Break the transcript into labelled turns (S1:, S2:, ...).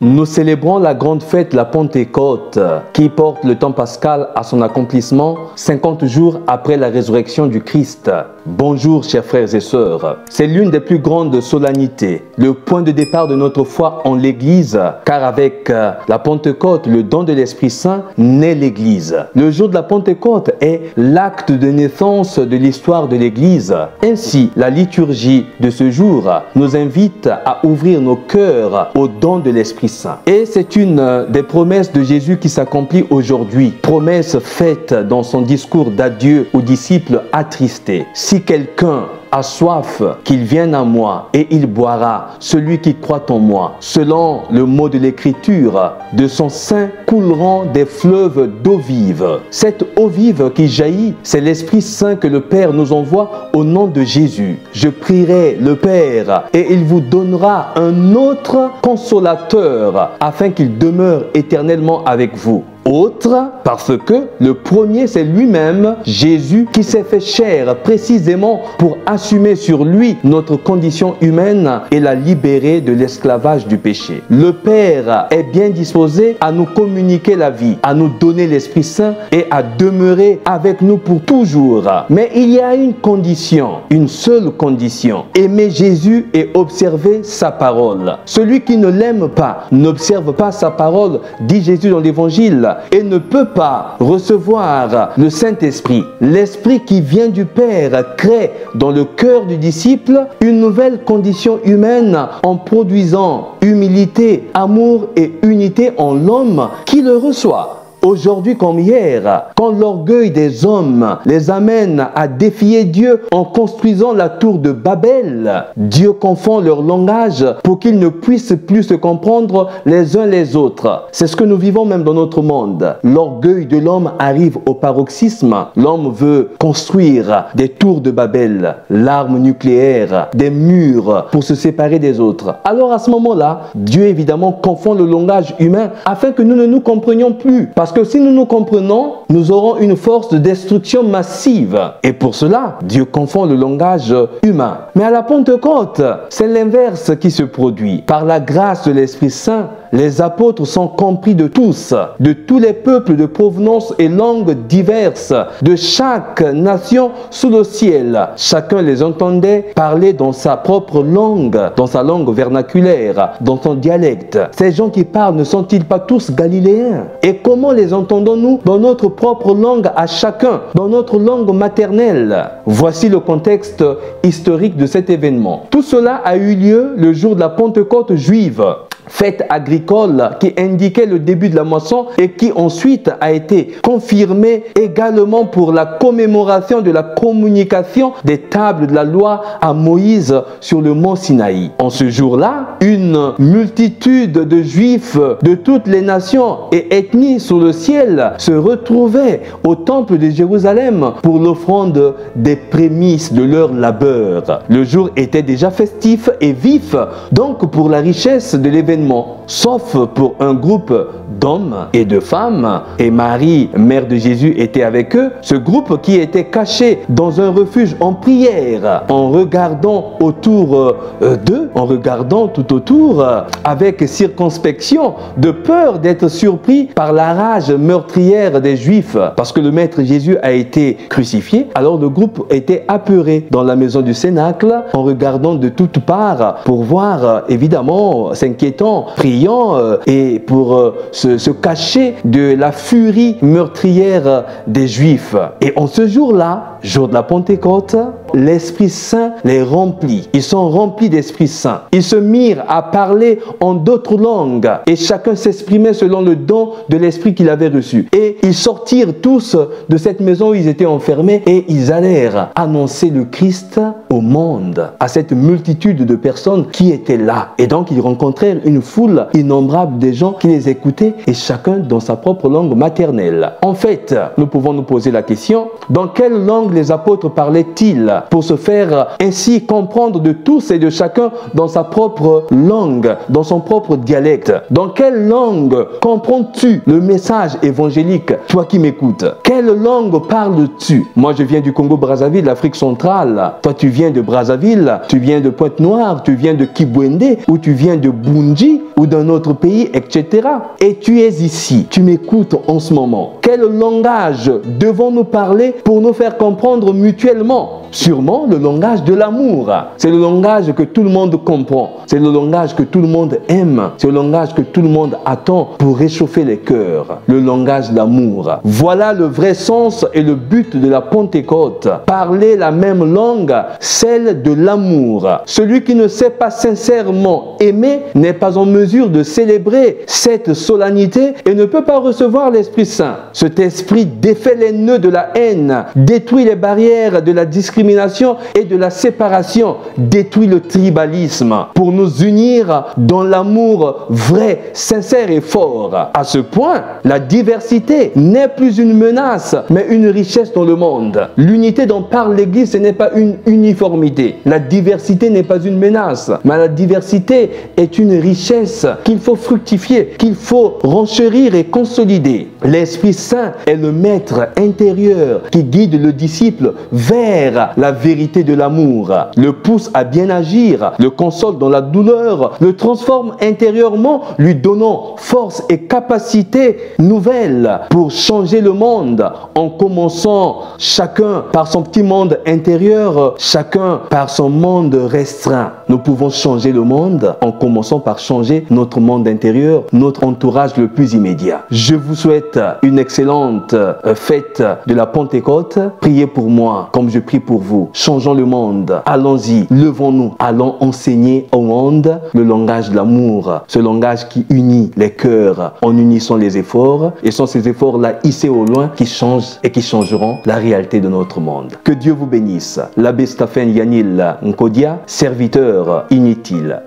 S1: Nous célébrons la grande fête, la Pentecôte, qui porte le temps pascal à son accomplissement 50 jours après la résurrection du Christ. Bonjour chers frères et sœurs. C'est l'une des plus grandes solennités, le point de départ de notre foi en l'Église, car avec la Pentecôte, le don de l'Esprit Saint, naît l'Église. Le jour de la Pentecôte est l'acte de naissance de l'histoire de l'Église. Ainsi, la liturgie de ce jour nous invite à ouvrir nos cœurs au don de l'Esprit Saint. Et c'est une des promesses de Jésus qui s'accomplit aujourd'hui. Promesse faite dans son discours d'adieu aux disciples attristés. Si quelqu'un a soif, qu'il vienne à moi et il boira, celui qui croit en moi. Selon le mot de l'Écriture, de son sein couleront des fleuves d'eau vive. Cette eau vive qui jaillit, c'est l'Esprit Saint que le Père nous envoie au nom de Jésus. Je prierai le Père et il vous donnera un autre consolateur afin qu'il demeure éternellement avec vous. Autre, parce que le premier c'est lui-même, Jésus, qui s'est fait chair précisément pour assumer sur lui notre condition humaine et la libérer de l'esclavage du péché. Le Père est bien disposé à nous communiquer la vie, à nous donner l'Esprit Saint et à demeurer avec nous pour toujours. Mais il y a une condition, une seule condition: aimer Jésus et observer sa parole. Celui qui ne l'aime pas, n'observe pas sa parole, dit Jésus dans l'Évangile, et ne peut pas recevoir le Saint-Esprit. L'Esprit qui vient du Père crée dans le cœur du disciple une nouvelle condition humaine en produisant humilité, amour et unité en l'homme qui le reçoit. Aujourd'hui comme hier, quand l'orgueil des hommes les amène à défier Dieu en construisant la tour de Babel, Dieu confond leur langage pour qu'ils ne puissent plus se comprendre les uns les autres. C'est ce que nous vivons même dans notre monde. L'orgueil de l'homme arrive au paroxysme. L'homme veut construire des tours de Babel, l'arme nucléaire, des murs pour se séparer des autres. Alors à ce moment-là, Dieu évidemment confond le langage humain afin que nous ne nous comprenions plus. Parce que si nous nous comprenons, nous aurons une force de destruction massive. Et pour cela, Dieu confond le langage humain. Mais à la Pentecôte, c'est l'inverse qui se produit. Par la grâce de l'Esprit Saint, les apôtres sont compris de tous les peuples de provenance et langues diverses, de chaque nation sous le ciel. Chacun les entendait parler dans sa propre langue, dans sa langue vernaculaire, dans son dialecte. Ces gens qui parlent ne sont-ils pas tous galiléens? Et comment les entendons-nous? Dans notre propre langue à chacun, dans notre langue maternelle. Voici le contexte historique de cet événement. Tout cela a eu lieu le jour de la Pentecôte juive, fête agricole qui indiquait le début de la moisson et qui ensuite a été confirmée également pour la commémoration de la communication des tables de la loi à Moïse sur le mont Sinaï. En ce jour-là, une multitude de juifs de toutes les nations et ethnies sous le ciel se retrouvaient au temple de Jérusalem pour l'offrande des prémices de leur labeur. Le jour était déjà festif et vif, donc pour la richesse de l'événement, sauf pour un groupe d'hommes et de femmes, et Marie, mère de Jésus, était avec eux. Ce groupe qui était caché dans un refuge en prière, en regardant autour d'eux, en regardant tout autour, avec circonspection, de peur d'être surpris par la rage meurtrière des Juifs, parce que le Maître Jésus a été crucifié. Alors le groupe était apeuré dans la maison du Cénacle, en regardant de toutes parts pour voir, évidemment, s'inquiétant, priant et pour se cacher de la furie meurtrière des Juifs. Et en ce jour-là, jour de la Pentecôte, l'Esprit Saint les remplit. Ils sont remplis d'Esprit Saint. Ils se mirent à parler en d'autres langues et chacun s'exprimait selon le don de l'Esprit qu'il avait reçu. Et ils sortirent tous de cette maison où ils étaient enfermés et ils allèrent annoncer le Christ au monde, à cette multitude de personnes qui étaient là. Et donc ils rencontrèrent une foule innombrable de gens qui les écoutaient et chacun dans sa propre langue maternelle. En fait, nous pouvons nous poser la question, dans quelle langue les apôtres parlaient-ils pour se faire ainsi comprendre de tous et de chacun dans sa propre langue, dans son propre dialecte? Dans quelle langue comprends-tu le message évangélique, toi qui m'écoutes? Quelle langue parles-tu? Moi, je viens du Congo-Brazzaville, l'Afrique centrale. Toi, tu viens de Brazzaville, tu viens de Pointe-Noire, tu viens de Kibwende ou tu viens de Bunji. Fidji ou d'un autre pays, etc. Et tu es ici, tu m'écoutes en ce moment. Quel langage devons-nous parler pour nous faire comprendre mutuellement? Sûrement le langage de l'amour. C'est le langage que tout le monde comprend. C'est le langage que tout le monde aime. C'est le langage que tout le monde attend pour réchauffer les cœurs. Le langage de l'amour. Voilà le vrai sens et le but de la Pentecôte. Parler la même langue, celle de l'amour. Celui qui ne sait pas sincèrement aimer n'est pas en mesure de célébrer cette solennité et ne peut pas recevoir l'Esprit Saint. Cet esprit défait les nœuds de la haine, détruit les barrières de la discrimination et de la séparation, détruit le tribalisme pour nous unir dans l'amour vrai, sincère et fort. À ce point, la diversité n'est plus une menace, mais une richesse dans le monde. L'unité dont parle l'Église, ce n'est pas une uniformité. La diversité n'est pas une menace, mais la diversité est une richesse qu'il faut fructifier, qu'il faut renchérir et consolider. L'Esprit Saint est le maître intérieur qui guide le disciple vers la vérité de l'amour, le pousse à bien agir, le console dans la douleur, le transforme intérieurement, lui donnant force et capacité nouvelles pour changer le monde, en commençant chacun par son petit monde intérieur, chacun par son monde restreint. Nous pouvons changer le monde en commençant par changer notre monde intérieur, notre entourage le plus immédiat. Je vous souhaite une excellente fête de la Pentecôte. Priez pour moi comme je prie pour vous. Changeons le monde. Allons-y, levons-nous. Allons enseigner au monde le langage de l'amour. Ce langage qui unit les cœurs en unissant les efforts. Et sont ces efforts-là hissés au loin qui changent et qui changeront la réalité de notre monde. Que Dieu vous bénisse. L'abbé Stephen Yanil Nkodia, serviteur inutile.